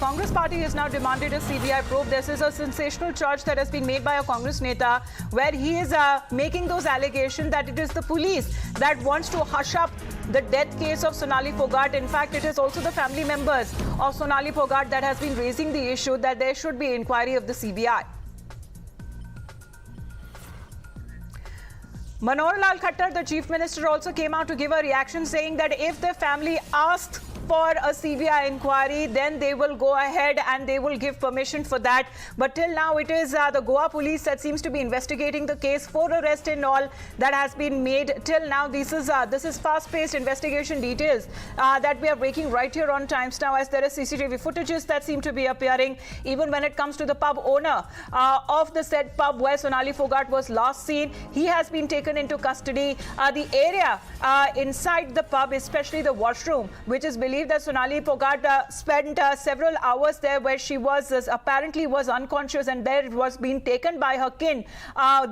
Congress party has now demanded a CBI probe. This is a sensational charge that has been made by a Congress neta, where he is making those allegations that it is the police that wants to hush up the death case of Sonali Phogat. In fact, it is also the family members of Sonali Phogat that has been raising the issue that there should be inquiry of the CBI. Manohar Lal Khattar, the Chief Minister, also came out to give a reaction saying that if the family asks for a CBI inquiry, then they will go ahead and they will give permission for that. But till now, it is the Goa police that seems to be investigating the case. 4 arrests and all that has been made till now. This is fast-paced investigation details that we are breaking right here on Times Now, as there are CCTV footages that seem to be appearing. Even when it comes to the pub owner of the said pub where Sonali Phogat was last seen, he has been taken into custody. The area inside the pub, especially the washroom, which is believed that Sonali Phogat spent several hours there, where she was apparently was unconscious, and there was being taken by her kin,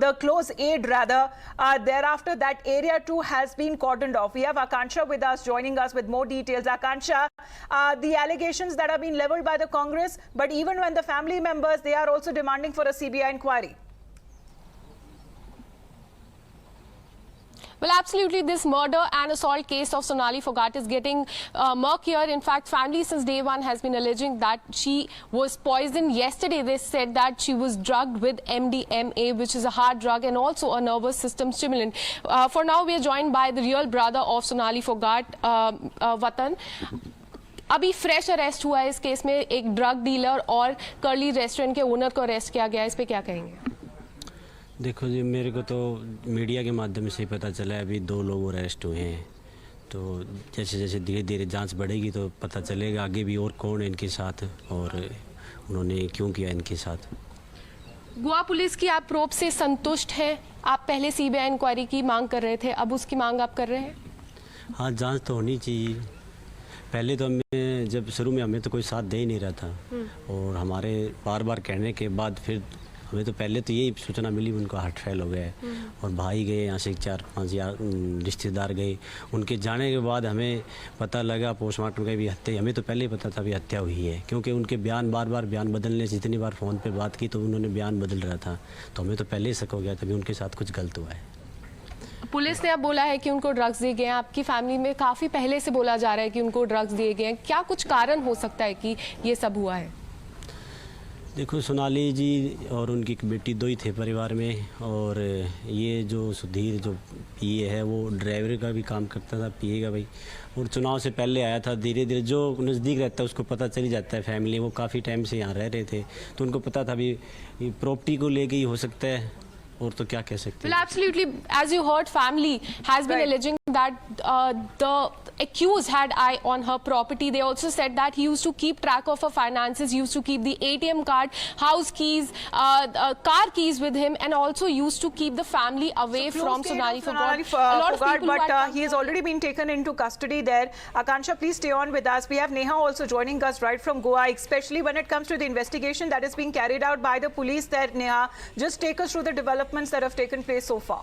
the close aide rather. Thereafter, that area too has been cordoned off. We have Akansha with us, joining us with more details. Akansha, the allegations that have been leveled by the Congress, but even when the family members, they are also demanding for a CBI inquiry. Well, absolutely, this murder and assault case of Sonali Phogat is getting murkier. In fact, family since day one has been alleging that she was poisoned. Yesterday, they said that she was drugged with MDMA, which is a hard drug and also a nervous system stimulant. For now, we are joined by the real brother of Sonali Phogat, Vatan. अभी fresh arrest हुआ है इस case में, एक drug dealer और curly restaurant के owner को arrest किया गया है. इस पे क्या कहेंगे? देखो जी, मेरे को तो मीडिया के माध्यम से ही पता चला है अभी 2 लोग अरेस्ट हुए हैं. तो जैसे जैसे धीरे धीरे जांच बढ़ेगी तो पता चलेगा आगे भी और कौन है इनके साथ और उन्होंने क्यों किया इनके साथ. गोवा पुलिस की आप प्रोब से संतुष्ट हैं? आप पहले सीबीआई इंक्वायरी की मांग कर रहे थे, अब उसकी मांग आप कर रहे हैं? हाँ, जाँच तो होनी चाहिए. पहले तो हमें जब शुरू में हमें तो कोई साथ दे ही नहीं रहा था, और हमारे बार बार कहने के बाद फिर हमें तो पहले तो यही सूचना मिली उनका हार्ट फेल हो गया है, और भाई गए यहाँ से 4-5 रिश्तेदार गए. उनके जाने के बाद हमें पता लगा पोस्टमार्टम का भी हत्या. हमें तो पहले ही पता था भी हत्या हुई है, क्योंकि उनके बयान बार बार बयान बदलने से, जितनी बार फ़ोन पे बात की तो उन्होंने बयान बदल रहा था, तो हमें तो पहले ही शक हो गया था भी उनके साथ कुछ गलत हुआ है. पुलिस ने अब बोला है कि उनको ड्रग्स दिए गए हैं. आपकी फैमिली में काफ़ी पहले से बोला जा रहा है कि उनको ड्रग्स दिए गए हैं. क्या कुछ कारण हो सकता है कि ये सब हुआ है? देखो, सोनाली जी और उनकी एक बेटी 2 ही थे परिवार में, और ये जो सुधीर जो पीए है वो ड्राइवर का भी काम करता था, पीए का भाई, और चुनाव से पहले आया था. धीरे धीरे जो नज़दीक रहता है उसको पता चल जाता है फैमिली. वो काफ़ी टाइम से यहाँ रह रहे थे, तो उनको पता था भी प्रॉपर्टी को लेके ही हो सकता है, और तो क्या कह सकते हैं. Well, absolutely. As you heard, family has been alleging that the accused had eye on her property. They also said that he used to keep track of her finances, used to keep the ATM card, house keys, car keys with him, and also used to keep the family away from Sonali Phogat. A lot of people but he has already been taken into custody there. Akansha, please stay on with us. We have Neha also joining us right from Goa, especially when it comes to the investigation that is being carried out by the police there. Neha, just take us through the developments that have taken place so far.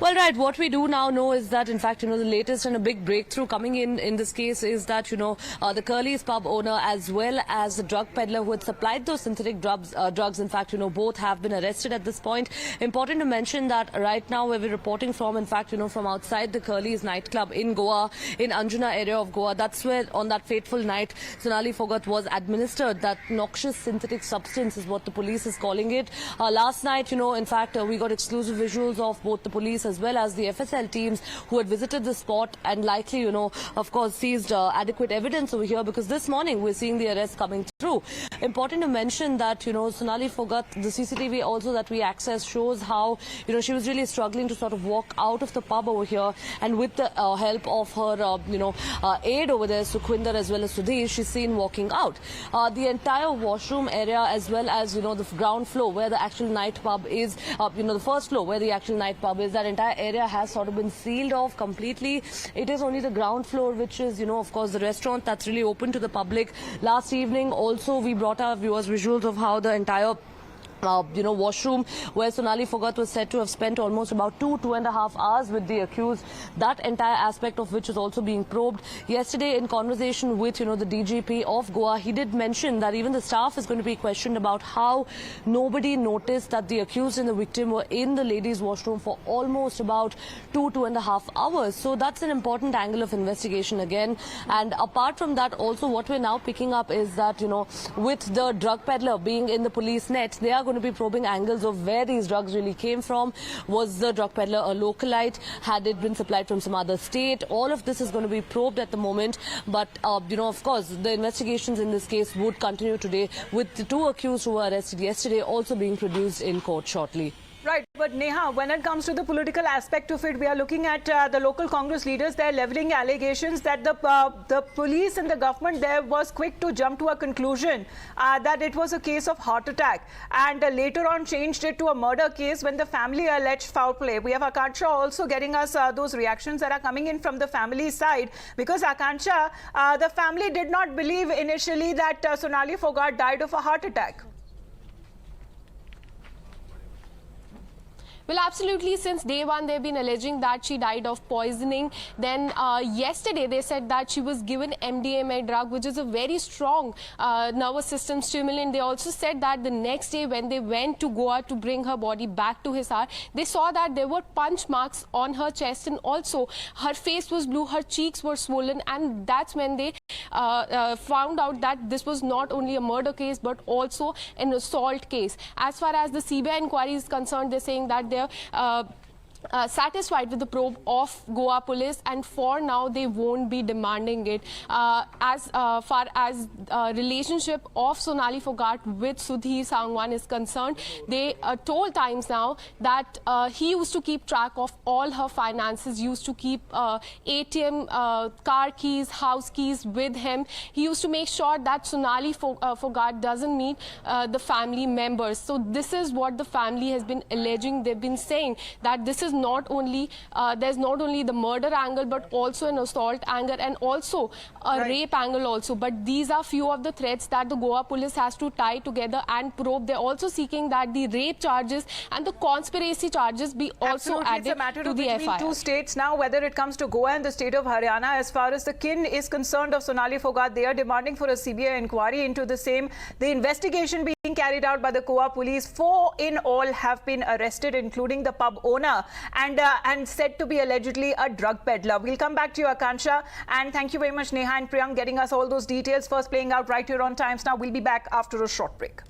Well, right, what we do now know is that, in fact, the latest and a big breakthrough coming in this case is that, the Curly's pub owner as well as the drug peddler who had supplied those synthetic drugs, in fact, both have been arrested at this point. Important to mention that right now where we're reporting from, in fact, from outside the Curly's nightclub in Goa, in Anjuna area of Goa, that's where on that fateful night, Sonali Phogat was administered. That noxious synthetic substance is what the police is calling it. Last night, in fact, we got exclusive visuals of both the police as well as the FSL teams who had visited the spot and likely, of course, seized adequate evidence over here, because this morning we're seeing the arrest coming through. Important to mention that, Sonali Phogat, the CCTV also that we access shows how, she was really struggling to sort of walk out of the pub over here, and with the help of her, aide over there, Sukhwinder as well as Sudhir, she's seen walking out. The entire washroom area as well as, the ground floor where the actual night pub is, the first floor where the actual night pub is, that entire area has sort of been sealed off completely. It is only the ground floor which is, of course, the restaurant that's really open to the public. Last evening also we brought our viewers visuals of how the entire washroom where Sonali Phogat was said to have spent almost about 2.5 hours with the accused. That entire aspect of which is also being probed. Yesterday, in conversation with, the DGP of Goa, he did mention that even the staff is going to be questioned about how nobody noticed that the accused and the victim were in the ladies' washroom for almost about 2.5 hours. So that's an important angle of investigation again. And apart from that, also what we're now picking up is that, with the drug peddler being in the police net, they are going to be probing angles of where these drugs really came from. Was the drug peddler a localite? Had it been supplied from some other state? All of this is going to be probed at the moment. But, of course, the investigations in this case would continue today, with the 2 accused who were arrested yesterday also being produced in court shortly. Right, but Neha, when it comes to the political aspect of it, we are looking at the local Congress leaders. They're leveling allegations that the police and the government there was quick to jump to a conclusion that it was a case of heart attack, and later on changed it to a murder case when the family alleged foul play. We have Akansha also getting us those reactions that are coming in from the family side, because Akansha, the family did not believe initially that Sonali Phogat died of a heart attack. Well, absolutely. Since day one, they've been alleging that she died of poisoning. Then yesterday, they said that she was given MDMA drug, which is a very strong nervous system stimulant. They also said that the next day, when they went to Goa to bring her body back to Hisar, they saw that there were punch marks on her chest, and also her face was blue, her cheeks were swollen, and that's when they found out that this was not only a murder case but also an assault case. As far as the CBI inquiry is concerned, they're saying that they're satisfied with the probe of Goa police, and for now they won't be demanding it. As far as relationship of Sonali Phogat with Sudhir Sangwan is concerned, they told Times Now that he used to keep track of all her finances, used to keep ATM, car keys, house keys with him. He used to make sure that Sonali Phogat doesn't meet the family members. So this is what the family has been alleging. They've been saying that this is not only there's not only the murder angle but also an assault angle and also a rape angle also. But these are few of the threads that the Goa police has to tie together and probe. They're also seeking that the rape charges and the conspiracy charges be also added it's a matter to of the between FIR. 2 states now, whether it comes to Goa and the state of Haryana. As far as the kin is concerned of Sonali Phogat, they are demanding for a CBI inquiry into the same. The investigation being carried out by the Goa police, 4 in all have been arrested, including the pub owner and said to be allegedly a drug peddler. We'll come back to you, Akansha, and thank you very much, Neha and Priyank, getting us all those details. First playing out right here on Times Now. We'll be back after a short break.